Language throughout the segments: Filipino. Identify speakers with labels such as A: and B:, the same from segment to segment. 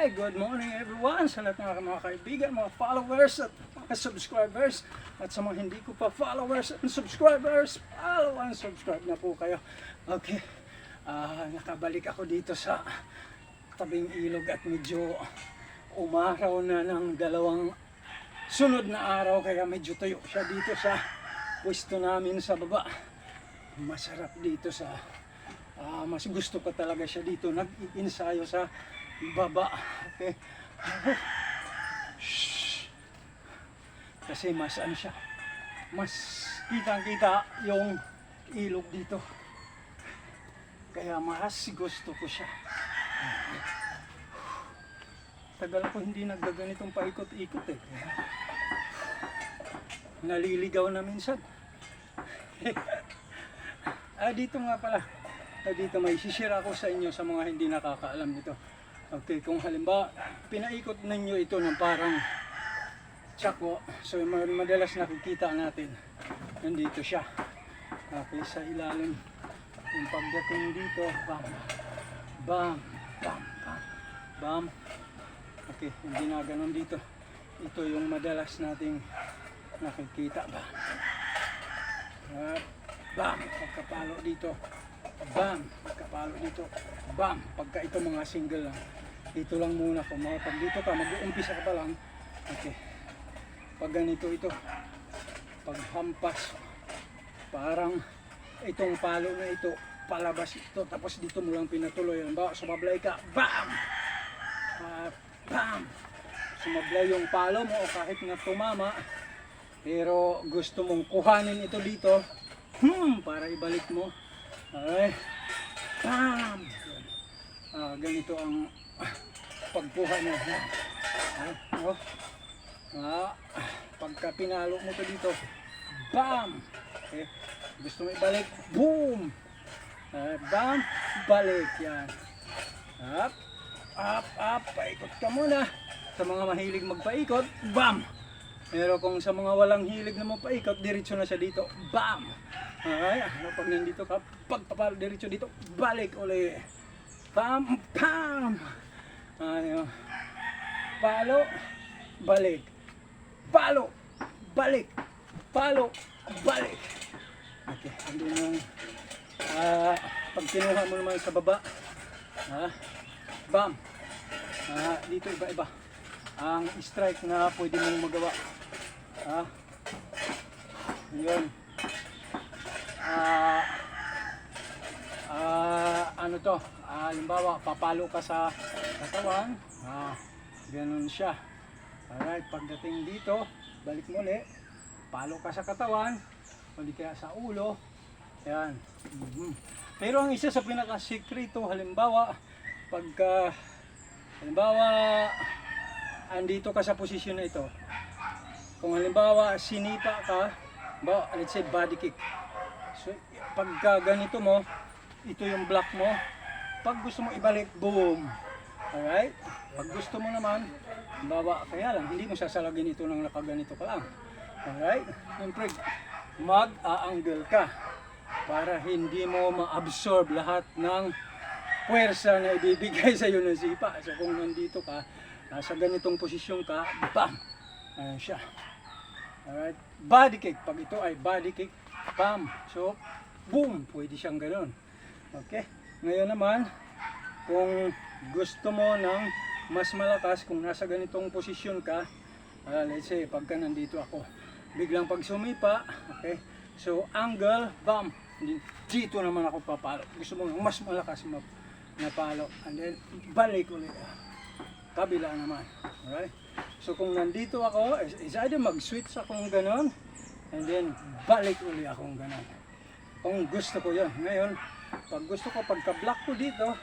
A: good morning everyone sa lahat ng mga kaibigan, mga followers at mga subscribers. At sa mga hindi ko pa followers and subscribers, follow and subscribe na po kayo. Okay, nakabalik ako dito sa tabing ilog at medyo umaraw na ng dalawang sunod na araw, kaya medyo tuyo siya dito sa pwesto namin sa baba. Masarap dito sa mas gusto ko talaga siya dito nag-ensayo sa baba. Okay. Kasi mas ano siya, mas kitang-kita yung ilog dito. Kaya mas gusto ko siya. Tagal ko hindi naggaganitong paikot-ikot eh. Naliligaw na minsan. Dito nga pala. Dito may sisira ko sa inyo sa mga hindi nakakaalam nito. Okay, kung halimbawa pinaikot ninyo ito ng parang tsako, so madalas nakikita natin nandito siya. Okay, sa ilalim. Yung pagdating dito, bam, bam, bam, bam, bam. Okay, hindi na ganun dito. Ito yung madalas nating nakikita. Bam, bam, pagkapalo dito. Bam, pagkapalo dito. Bam, pagka ito mga single lang. Ito lang muna ko. Pag dito ka, mag-uumpisa ka pa lang. Okay. Pag ganito ito, pag hampas, parang itong palo na ito, palabas ito. Tapos dito mo lang pinatuloy. Bawa, sumablay ka. Bam! Bam! Sumablay yung palo mo o kahit na tumama. Pero gusto mong kuhanin ito dito. Para ibalik mo. Alright. Bam! Ganito ang pagkuha na. Pagka pinalo mo to dito, bam! Okay. Gusto mo ibalik, boom! Bam! Balik. Yan. Up, up, up. Paikot ka muna. Sa mga mahilig magpaikot, bam! Pero kung sa mga walang hilig na magpaikot, diretso na siya dito, bam! Alright, pag nandito ka, pagpapalo diretso dito, balik uli. Pam, pam! Palo, balik. Palo, balik. Palo, balik. Okay, hindi nang pag kinuha mo naman sa baba, bam! Dito iba-iba ang strike na pwede mong magawa. Yun. Ano to, halimbawa papalo ka sa katawan, ganun siya. Alright, pagdating dito, balik mo ulit, palo ka sa katawan, o kaya sa ulo, yan. Pero ang isa sa pinaka-secreto, halimbawa, pagka, halimbawa, andito ka sa posisyon na ito, kung halimbawa sinipa ka, let's say body kick. So, pagka ganito mo, ito yung block mo. Pag gusto mo ibalik, boom. Alright? Pag gusto mo naman, baba, kaya lang, hindi mo sasalagin ito nang nakaganito ka lang. Alright? Siyempre, mag-a-angle ka para hindi mo ma-absorb lahat ng puwersa na ibibigay sa iyo ng sipa. So, kung nandito ka, nasa ganitong posisyon ka, bam! Ayan siya. Alright? Body kick. Pag ito ay body kick, bam! So, boom! Pwede siyang gano'n. Okay? Ngayon naman, kung gusto mo ng mas malakas, kung nasa ganitong posisyon ka, let's say, pagka nandito ako, biglang pag sumipa, okay? So, angle, bam! Dito naman ako papalo. Gusto mo ng mas malakas na palo. And then, balik ulit. Kabila naman. Alright? So, kung nandito ako, is either mag-switch akong gano'n, and then, balik ulit akong gano'n. Kung gusto ko yun. Ngayon, pag gusto ko, pagka-block ko dito,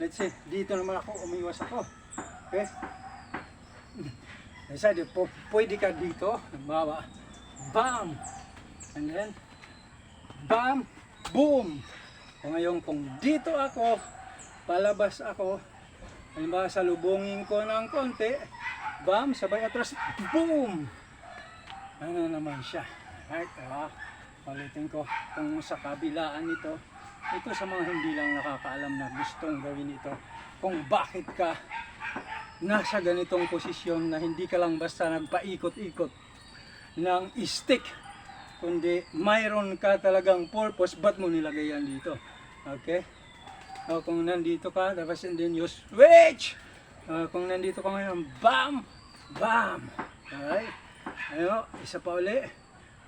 A: let's say, dito naman ako, umiwas ako. Okay? Let's say, pwede ka dito, bawa, bam! And then, bam! Boom! O ngayon, kung dito ako, palabas ako, halimbawa, salubungin ko ng konti, bam! Sabay atras, boom! Ano naman siya? Right? Ulitin ko, kung sa kabilaan nito, ito sa mga hindi lang nakakaalam na gustong gawin ito, kung bakit ka nasa ganitong posisyon na hindi ka lang basta nagpaikot-ikot ng stick, kundi mayroon ka talagang purpose, ba't mo nilagay yan dito? Okay? O kung nandito ka, tapos and then you switch! Kung nandito ka ngayon, bam! Bam! Alright? Ano, isa pa uli.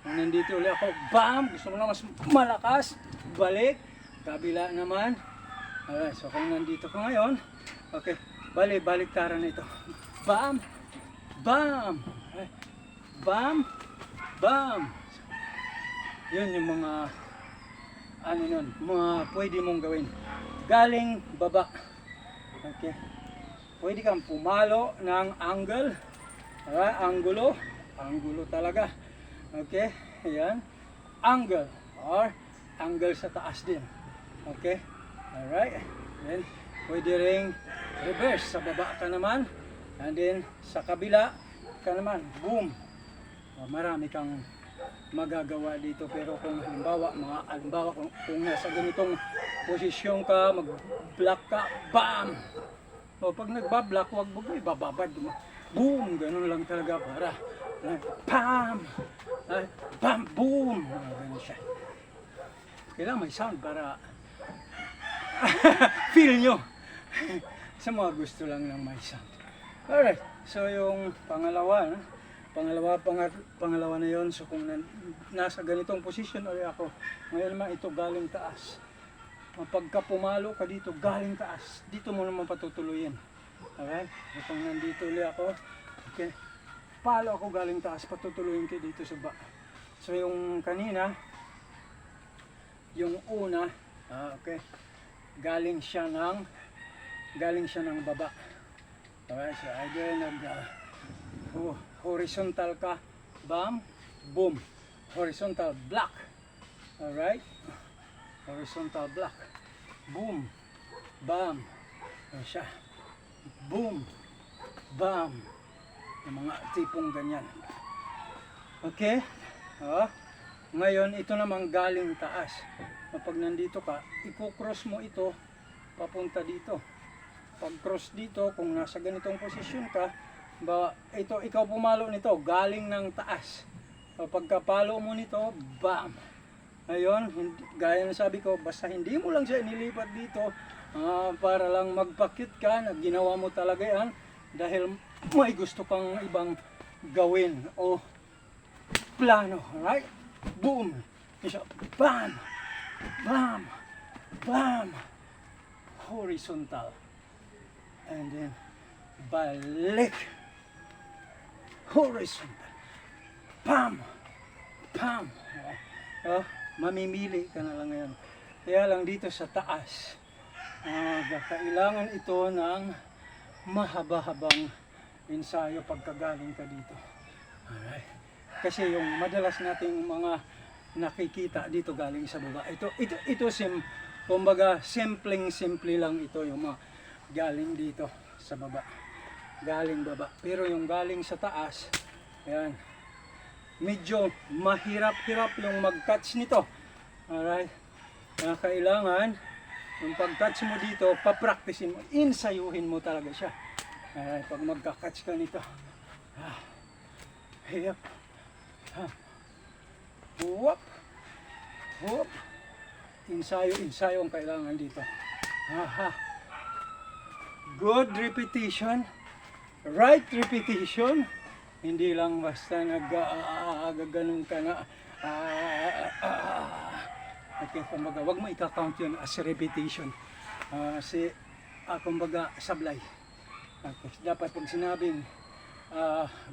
A: Kung nandito uli ako, bam! Gusto mo na mas malakas, balik. Kabila naman. Alright, so kung nandito ka ngayon, okay, baliktaran na ito. Bam! Bam! Alright. Bam! Bam! Yun yung mga ano nun, mga pwede mong gawin. Galing baba. Okay. Pwede kang pumalo ng angle. Angulo. Angulo talaga. Okay. Ayan. Angle. Or angle sa taas din. Okay. Alright. Then, pwede ring reverse. Sa baba ka naman. And then, sa kabila ka naman. Boom. Marami kang magagawa dito, pero kung halimbawa kung nasa ganitong posisyon ka, mag-block ka, bam! O pag nagba-block, wag mo ibababad, boom! Ganun lang talaga para pam! Bam! Boom! Ganun siya. Kailangan may sound para feel nyo sa mga gusto lang ng may sound. Alright, so yung pangalawa na yon. So kung nasa ganitong posisyon ulit ako, ngayon naman ito galing taas. Pagka pumalo ka dito, galing taas, dito mo naman patutuloyin. Alright? So kung nandito ulit ako, okay, palo ako galing taas, patutuloyin ko dito sa baba. So yung kanina, yung una, okay, galing siya ng baba. Alright, so again, horizontal ka, bam, boom, horizontal block, alright, horizontal block, boom, bam, ayan siya, boom, bam, yung mga tipong ganyan. Okay, ngayon ito naman galing taas. Kapag nandito ka, i-cross mo ito papunta dito. Pag cross dito, kung nasa ganitong posisyon ka, ito, ikaw pumalo nito, galing ng taas. Pagkapalo mo nito, bam! Ngayon, gaya ng sabi ko, basta hindi mo lang siya inilipat dito, para lang magpakit ka, na ginawa mo talaga yan, dahil may gusto kang ibang gawin o plano, right? Boom! Isa, bam! Bam! Bam! Horizontal. And then, balik. Horizontal. Pam! Pam! Mamimili ka na lang ngayon. Kaya lang dito sa taas, kailangan ito ng mahaba-habang ensayo pagkagaling ka dito. Alright. Kasi yung madalas nating mga nakikita dito galing sa baba, ito kumbaga simple lang ito, yung mga galing dito sa baba, galing baba. Pero yung galing sa taas, ayan, medyo mahirap-hirap yung mag-catch nito. Alright, kailangan yung pag-catch mo dito, papracticein mo, insayuhin mo talaga siya. Alright, pag magka-catch ka nito, hiyap, huwap, huwap, ensayo ang kailangan dito. Good repetition, right repetition, hindi lang basta nag-ganun ka na. Okay, kumbaga, wag mo ika-count yun as repetition. Kumbaga, sablay. Okay, dapat pag sinabing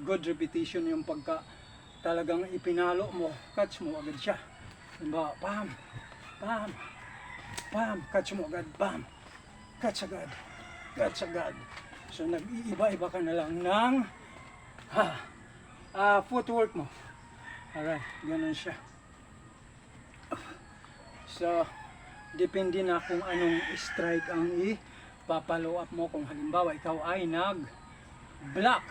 A: good repetition, yung pagka talagang ipinalo mo, catch mo agad siya. Diba? Pam, pam, pam, catch mo agad, bam, catch agad, catch agad. So nag-iiba-iba ka na lang ng footwork mo. Alright, ganun siya. So, depende na kung anong strike ang ipapalo up mo. Kung halimbawa ikaw ay nag-block,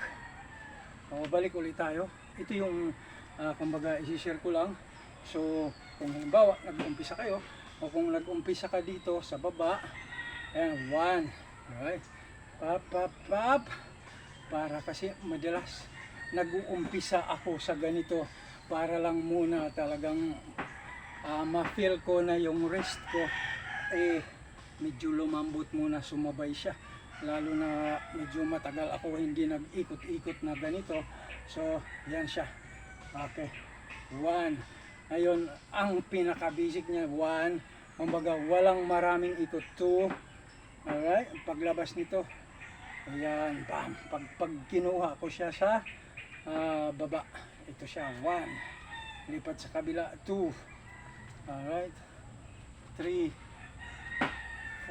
A: balik ulit tayo. Ito yung kumbaga isi-share ko lang. So kung halimbawa nag-umpisa kayo, o kung nag-umpisa ka dito sa baba, ayan, 1, right, pop, pop, pop, para kasi madalas nag-uumpisa ako sa ganito para lang muna talagang ma-feel ko na yung wrist ko medyo lumambot muna, sumabay siya, lalo na medyo matagal ako hindi nag-ikot-ikot na ganito. So yan siya. Okay, 1. Ngayon ang pinaka basic niya 1, kumbaga walang maraming ikot. 2. Alright, paglabas nito, ayan, bam, pag kinuha ko siya sa baba, ito siya, 1, lipat sa kabila, 2, alright, 3,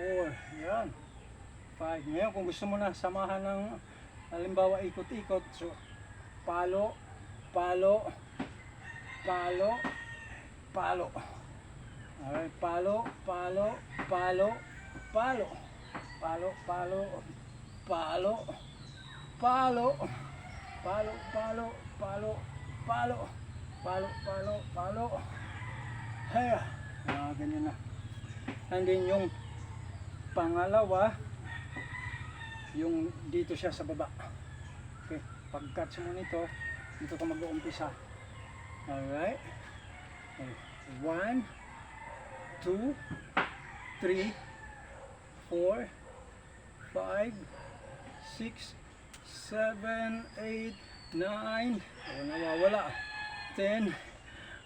A: 4, yan, 5. Ngayon kung gusto mo na samahan ng halimbawa ikot-ikot, so palo, palo, palo, palo, alright, palo, palo, palo, palo, palo, palo, palo, palo, palo, palo, palo, palo, palo, palo, palo. Haya, ganyan na. And then yung pangalawa, yung dito siya sa baba. Okay, pag-catch mo nito, dito ka mag-uumpisa. Alright. 1, 2, 3, 4, 5, 6, 7, 8, 9, nawawala, 10,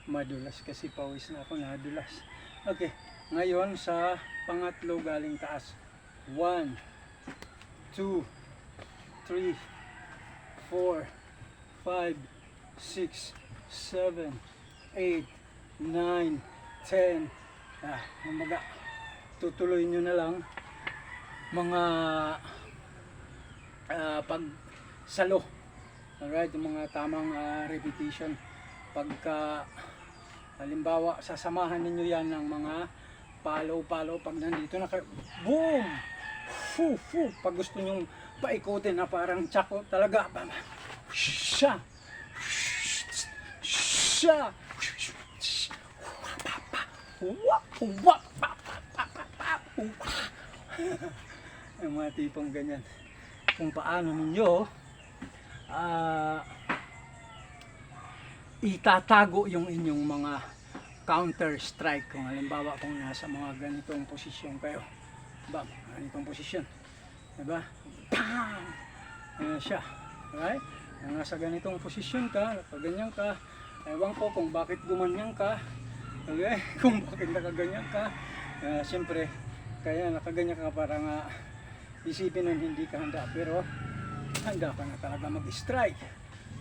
A: madulas kasi pawis na ako, nadulas. Okay, ngayon sa pangatlo galing taas, 1, 2, 3, 4, 5, 6, 7, 8, 9, 10, umaga, tutuloy nyo na lang mga pag salo. Alright, yung mga tamang repetition. Pagka halimbawa sasamahan ninyo yan ng mga palo-palo, pag nandito na kayo, boom, fu, fu. Pag gusto nyong paikutin na parang tsako talaga, sha, sha, yung mga tipong ganyan. Kung paano ninyo itatago yung inyong mga counter strike. Kung halimbawa kung nasa mga ganitong posisyon kayo, bam, ganitong posisyon, diba, bam, ayan siya, right? Nasa ganitong posisyon ka, nakaganyan ka, ewan ko kung bakit gumanyan ka, okay? Kung bakit nakaganyan ka, siyempre kaya nakaganyan ka para nga isipin nun hindi ka handa, pero handa ka na talaga mag-strike.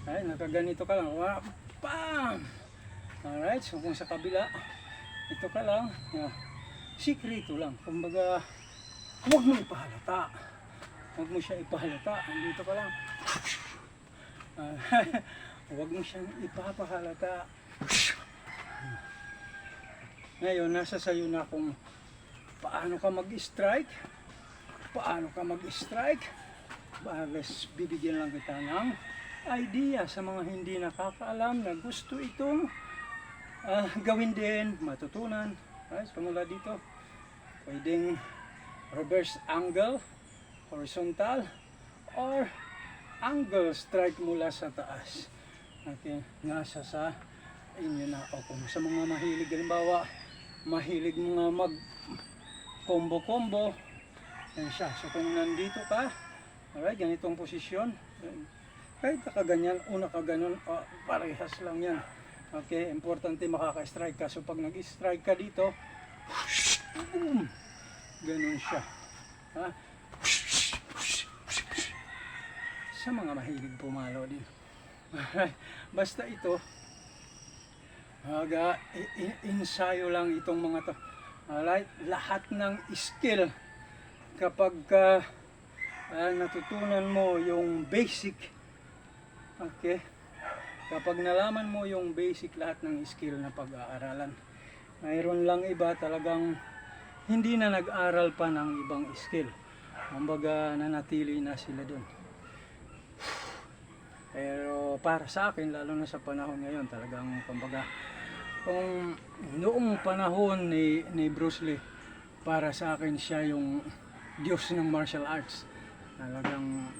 A: Ay, nakaganito ka lang, bam! Alright, so kung sa kabila, ito ka lang, sikrito lang, kumbaga huwag mo ipahalata, huwag mo siya ipahalata, andito ka lang, huwag mo siyang ipapahalata. Ngayon, nasa sayo na kung paano ka mag-strike, Bagas, bibigyan lang kita ng idea sa mga hindi nakakaalam na gusto itong gawin din, matutunan. Right, pamula dito, pwedeng reverse angle, horizontal, or angle strike mula sa taas. Okay, nasa sa inyo na. O kung sa mga mahilig, halimbawa, mahilig mga mag combo-combo, yan siya. So kung nandito ka, alright, ganitong posisyon, kahit nakaganyan o nakaganon, parehas lang yan. Okay, importante makaka-strike ka. So pag nag-strike ka dito, boom, ganon siya. Sa mga mahilig pumalo din. Alright, basta ito, ensayo lang itong mga to. Alright, lahat ng skill, kapag natutunan mo yung basic, okay, kapag nalaman mo yung basic lahat ng skill na pag-aaralan, mayroon lang iba talagang hindi na nag-aral pa ng ibang skill, kumbaga nanatili na sila dun. Pero para sa akin, lalo na sa panahon ngayon, talagang kumbaga, kung noong panahon ni Bruce Lee, para sa akin siya yung Diyos ng martial arts. Talagang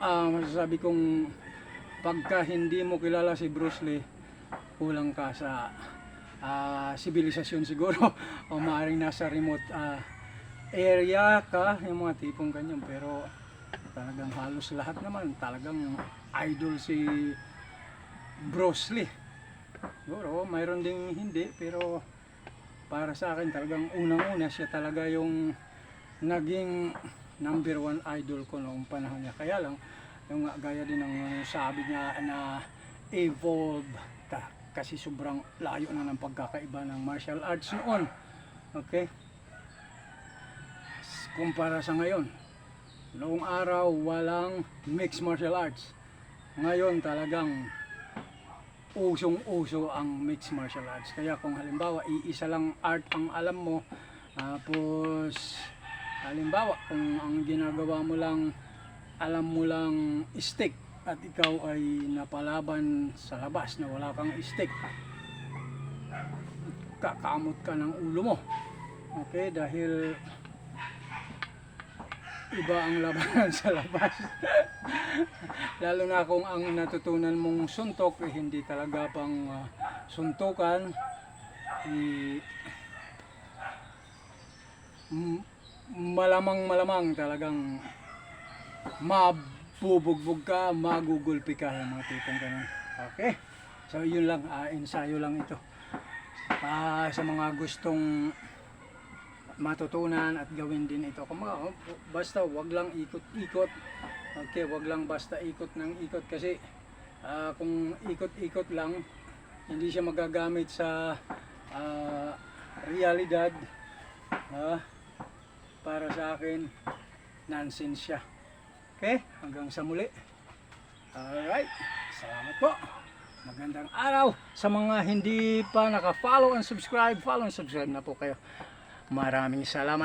A: masasabi kong pagka hindi mo kilala si Bruce Lee, kulang ka sa sibilisasyon siguro o maaaring nasa remote area ka, yung mga tipong ganyan. Pero talagang halos lahat naman talagang idol si Bruce Lee. Siguro mayroon ding hindi, pero para sa akin talagang unang-una siya talaga yung naging number 1 idol ko noong panahon niya. Kaya lang yung gaya din ng sabi niya na evolve kasi sobrang layo na ng pagkakaiba ng martial arts noon. Okay? Kumpara sa ngayon, noong araw walang mixed martial arts. Ngayon talagang usong-uso ang mixed martial arts. Kaya kung halimbawa iisa lang art ang alam mo, tapos halimbawa kung ang ginagawa mo lang, alam mo lang stick, at ikaw ay napalaban sa labas na wala kang stick, kakamot ka ng ulo mo. Okay, dahil iba ang labanan sa labas. Lalo na kung ang natutunan mong suntok hindi talaga pang suntukan, malamang talagang mabubugbog ka, magugulpi ka, yung mga tipong ganun. Okay, so yun lang, ensayo lang ito sa mga gustong matutunan at gawin din ito. Basta wag lang ikot-ikot. Okay, wag lang basta ikot ng ikot, kasi kung ikot-ikot lang hindi siya magagamit sa realidad. Para sa akin nonsense siya. Okay, hanggang sa muli. Alright, salamat po. Magandang araw sa mga hindi pa naka-follow and subscribe. Follow and subscribe na po kayo. Maraming salamat.